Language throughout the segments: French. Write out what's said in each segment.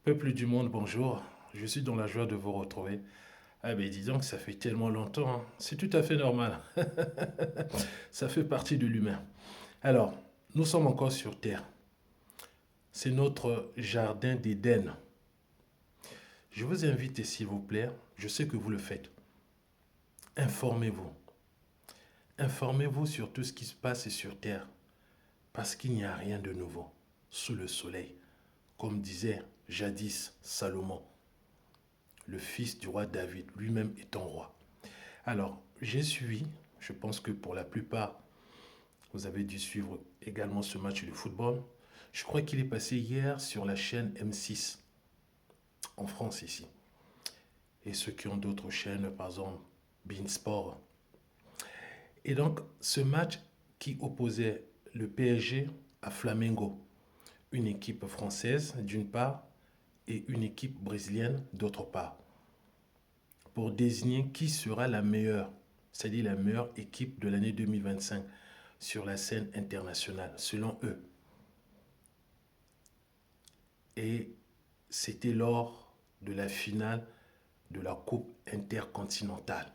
Peuple du monde, bonjour. Je suis dans la joie de vous retrouver. Ah ben dis donc, ça fait tellement longtemps, hein. C'est tout à fait normal. Ça fait partie de l'humain. Alors, nous sommes encore sur Terre. C'est notre jardin d'Éden. Je vous invite, s'il vous plaît, je sais que vous le faites, informez-vous. Informez-vous sur tout ce qui se passe sur Terre, parce qu'il n'y a rien de nouveau sous le soleil, comme disait jadis Salomon, le fils du roi David, lui-même étant roi. Alors, j'ai suivi, je pense que pour la plupart, vous avez dû suivre également ce match de football. Je crois qu'il est passé hier sur la chaîne M6, en France ici. Et ceux qui ont d'autres chaînes, par exemple, Beansport. Et donc, ce match qui opposait le PSG à Flamengo, une équipe française d'une part et une équipe brésilienne d'autre part, pour désigner qui sera la meilleure, c'est-à-dire la meilleure équipe de l'année 2025 sur la scène internationale, selon eux. Et c'était lors de la finale de la Coupe intercontinentale.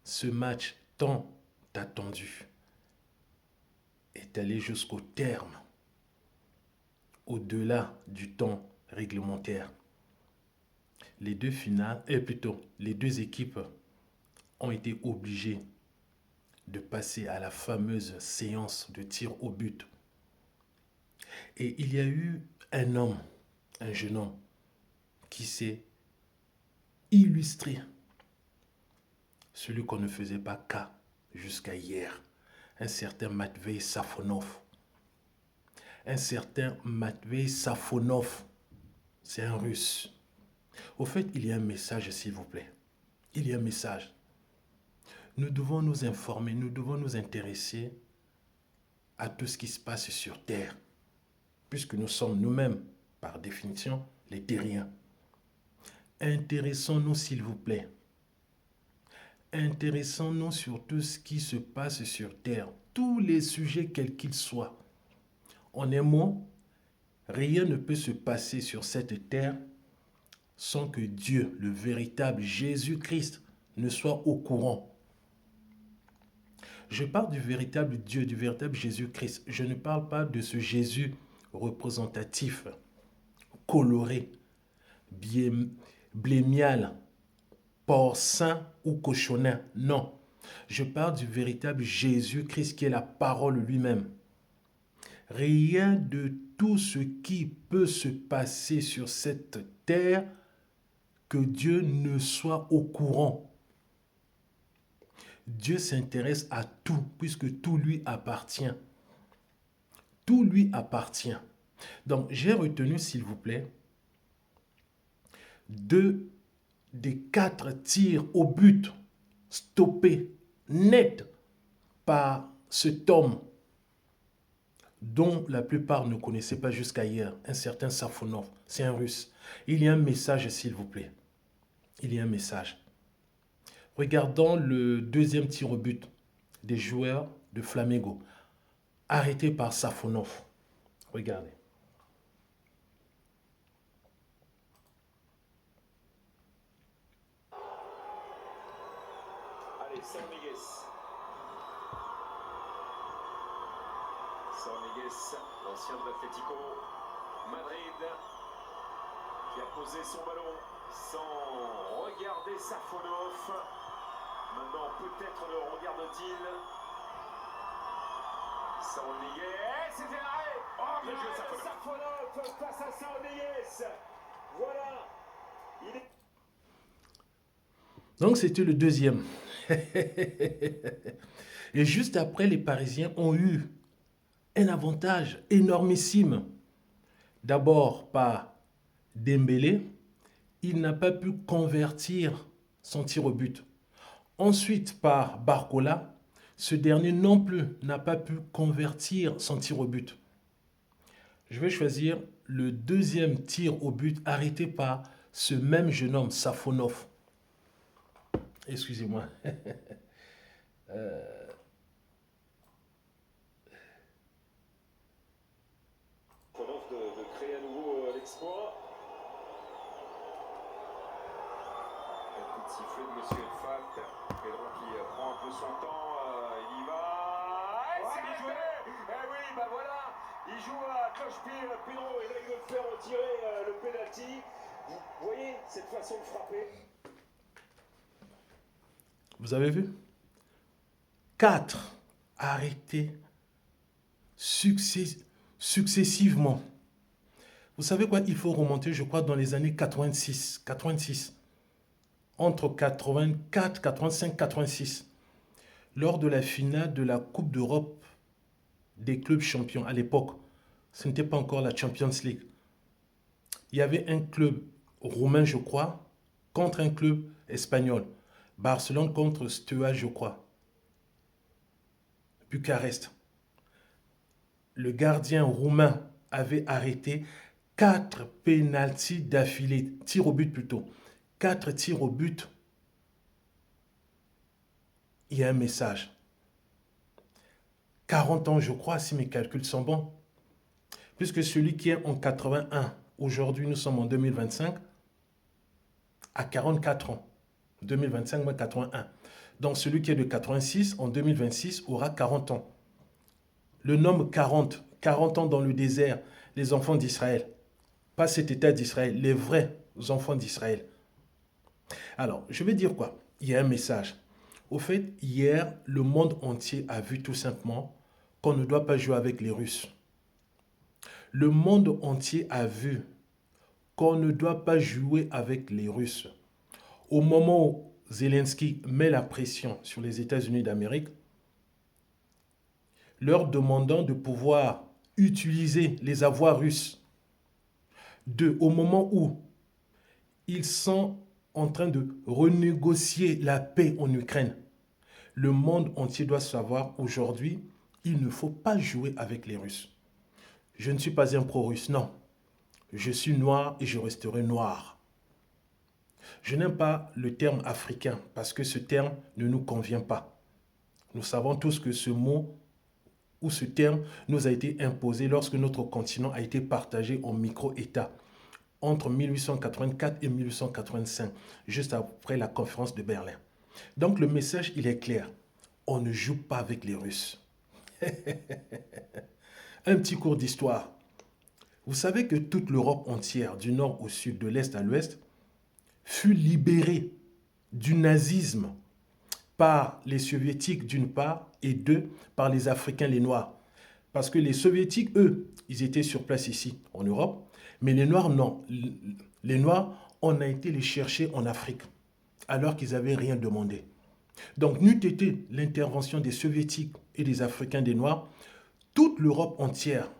Ce match tant attendu est allé jusqu'au terme, au-delà du temps réglementaire. Les deux finales, et plutôt les deux équipes ont été obligées de passer à la fameuse séance de tir au but. Et il y a eu un homme, un jeune homme, qui s'est illustré, celui qu'on ne faisait pas cas jusqu'à hier, un certain Matvei Safonov. Un certain Matvei Safonov, c'est un russe. Au fait, il y a un message, s'il vous plaît. Il y a un message. Nous devons nous informer, nous devons nous intéresser à tout ce qui se passe sur Terre, puisque nous sommes nous-mêmes, par définition, les terriens. Intéressons-nous, s'il vous plaît. Intéressons-nous sur tout ce qui se passe sur Terre, tous les sujets quels qu'ils soient. En un mot, rien ne peut se passer sur cette terre sans que Dieu, le véritable Jésus-Christ, ne soit au courant. Je parle du véritable Dieu, du véritable Jésus-Christ. Je ne parle pas de ce Jésus représentatif, coloré, blémial, porcin ou cochonin. Non. Je parle du véritable Jésus-Christ qui est la parole lui-même. Rien de tout ce qui peut se passer sur cette terre que Dieu ne soit au courant. Dieu s'intéresse à tout, puisque tout lui appartient. Tout lui appartient. Donc, j'ai retenu, s'il vous plaît, 2 des 4 tirs au but stoppés net par cet homme dont la plupart ne connaissaient pas jusqu'à hier, un certain Safonov. C'est un russe. Il y a un message, s'il vous plaît. Il y a un message. Regardons le deuxième tir au but des joueurs de Flamengo, arrêté par Safonov. Regardez. Allez, Saúl Ñíguez, l'ancien de l'Atlético Madrid, qui a posé son ballon sans regarder Safonov. Maintenant, peut-être le regarde-t-il. Saúl Ñíguez, c'était l'arrêt. Oh, bien joué Safonov face à Saúl Ñíguez. Voilà. Il est... Donc c'était le deuxième. Et juste après, les Parisiens ont eu un avantage énormissime. D'abord par Dembélé, il n'a pas pu convertir son tir au but. Ensuite par Barcola, ce dernier non plus n'a pas pu convertir son tir au but. Je vais choisir le deuxième tir au but arrêté par ce même jeune homme, Safonov. Excusez-moi. De créer à nouveau l'exploit. Sifflet de Monsieur Elfat. Pedro qui prend un peu son temps. Il y va. C'est bien joué. Eh oui, bah voilà. Il joue à cloche-pied, Pedro. Et là, il veut faire retirer le penalty. Vous voyez cette façon de frapper? Vous avez vu? 4 arrêtés successivement. Vous savez quoi? Il faut remonter, je crois, dans les années 86. Entre 84, 85, 86. Lors de la finale de la Coupe d'Europe des clubs champions. À l'époque, ce n'était pas encore la Champions League. Il y avait un club roumain, je crois, contre un club espagnol. Barcelone contre Steaua, je crois. Bucarest. Le gardien roumain avait arrêté 4 pénaltys d'affilée, tirs au but plutôt. 4 tirs au but. Il y a un message. 40 ans, je crois, si mes calculs sont bons. Puisque celui qui est en 81, aujourd'hui nous sommes en 2025, à 44 ans. 2025 moins 81. Donc celui qui est de 86 en 2026 aura 40 ans. Le nomme 40, 40 ans dans le désert, les enfants d'Israël. Pas cet État d'Israël, les vrais enfants d'Israël. Alors, je vais dire quoi? Il y a un message. Au fait, hier, le monde entier a vu tout simplement qu'on ne doit pas jouer avec les Russes. Le monde entier a vu qu'on ne doit pas jouer avec les Russes. Au moment où Zelensky met la pression sur les États-Unis d'Amérique, leur demandant de pouvoir utiliser les avoirs russes. Au moment où ils sont en train de renégocier la paix en Ukraine, le monde entier doit savoir aujourd'hui, il ne faut pas jouer avec les Russes. Je ne suis pas un pro-russe, non. Je suis noir et je resterai noir. Je n'aime pas le terme africain parce que ce terme ne nous convient pas. Nous savons tous que ce mot ou ce terme nous a été imposé lorsque notre continent a été partagé en micro-États entre 1884 et 1885, juste après la conférence de Berlin. Donc le message, il est clair. On ne joue pas avec les Russes. Un petit cours d'histoire. Vous savez que toute l'Europe entière, du nord au sud, de l'est à l'ouest, fut libérée du nazisme par les soviétiques d'une part et par les Africains, les Noirs. Parce que les soviétiques, eux, ils étaient sur place ici, en Europe, mais les Noirs, non. Les Noirs, on a été les chercher en Afrique, alors qu'ils n'avaient rien demandé. Donc, n'eût été l'intervention des soviétiques et des Africains, des Noirs, toute l'Europe entière,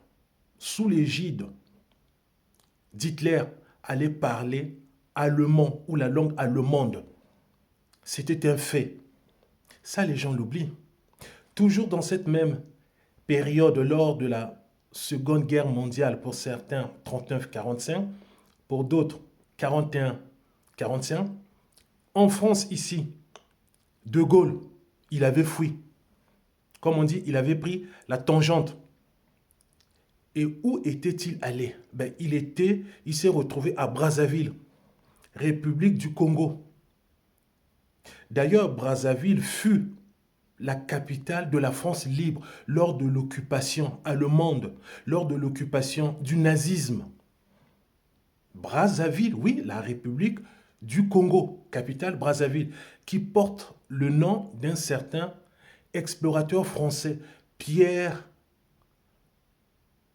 sous l'égide d'Hitler, allait parler allemand ou la langue allemande. C'était un fait. Ça, les gens l'oublient. Toujours dans cette même période, lors de la Seconde Guerre mondiale, pour certains 39-45, pour d'autres 41-45, en France ici, De Gaulle, il avait fui. Comme on dit, il avait pris la tangente. Et où était-il allé? Il s'est retrouvé à Brazzaville, République du Congo. D'ailleurs, Brazzaville fut la capitale de la France libre lors de l'occupation allemande, lors de l'occupation du nazisme. Brazzaville, oui, la République du Congo, capitale Brazzaville, qui porte le nom d'un certain explorateur français, Pierre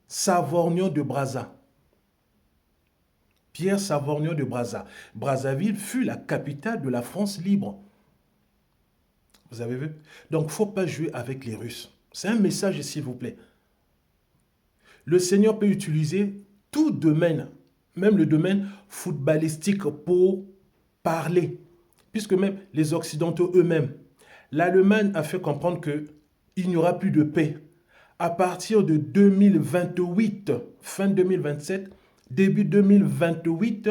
Savorgnan de Brazza. Pierre Savorgnan de Brazza. Brazzaville fut la capitale de la France libre. Vous avez vu? Donc, il ne faut pas jouer avec les Russes. C'est un message, s'il vous plaît. Le Seigneur peut utiliser tout domaine, même le domaine footballistique, pour parler. Puisque même les Occidentaux eux-mêmes, l'Allemagne a fait comprendre qu'il n'y aura plus de paix. À partir de 2028, fin 2027, début 2028,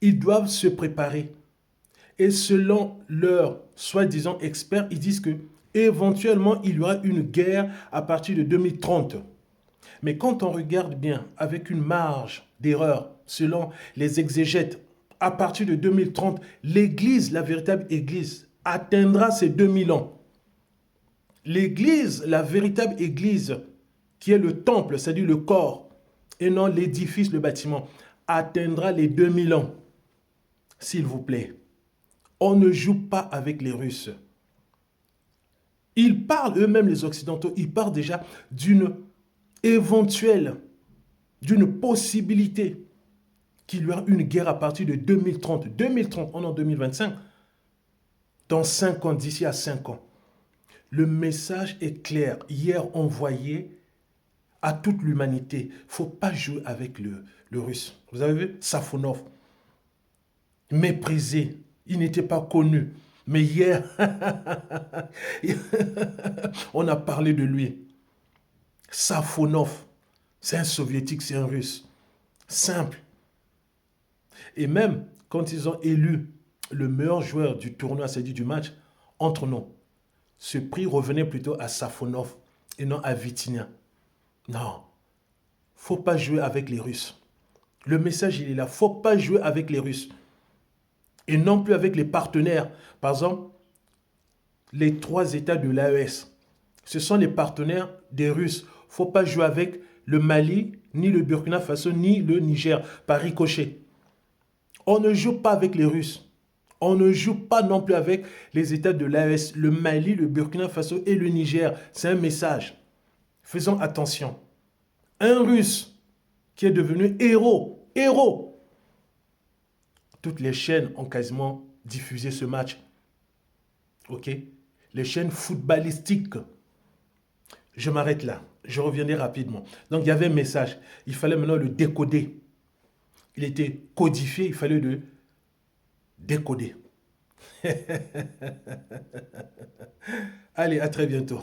ils doivent se préparer. Et selon leurs soi-disant experts, ils disent que éventuellement il y aura une guerre à partir de 2030. Mais quand on regarde bien avec une marge d'erreur, selon les exégètes à partir de 2030, l'Église, la véritable Église, atteindra ses 2000 ans. L'Église, la véritable Église, qui est le temple, c'est-à-dire le corps, et non l'édifice, le bâtiment, atteindra les 2000 ans. S'il vous plaît, on ne joue pas avec les Russes. Ils parlent eux-mêmes, les Occidentaux, ils parlent déjà d'une éventuelle, d'une possibilité qu'il y aura une guerre à partir de 2030. 2030, on est en 2025. Dans 5 ans, d'ici à 5 ans. Le message est clair, hier envoyé à toute l'humanité. Il ne faut pas jouer avec le Russe. Vous avez vu Safonov, méprisé, il n'était pas connu. Mais hier, on a parlé de lui. Safonov, c'est un soviétique, c'est un russe. Simple. Et même quand ils ont élu le meilleur joueur du tournoi, c'est-à-dire du match, entre nous, ce prix revenait plutôt à Safonov et non à Vitinha. Non, il ne faut pas jouer avec les Russes. Le message, il est là. Il ne faut pas jouer avec les Russes. Et non plus avec les partenaires. Par exemple, les 3 États de l'AES. Ce sont les partenaires des Russes. Il ne faut pas jouer avec le Mali, ni le Burkina Faso, ni le Niger, par ricochet. On ne joue pas avec les Russes. On ne joue pas non plus avec les États de l'AES, le Mali, le Burkina Faso et le Niger. C'est un message. Faisons attention. Un Russe qui est devenu héros. Toutes les chaînes ont quasiment diffusé ce match. Ok? Les chaînes footballistiques. Je m'arrête là. Je reviendrai rapidement. Donc, il y avait un message. Il fallait maintenant le décoder. Il était codifié. Il fallait le décoder. Allez, à très bientôt.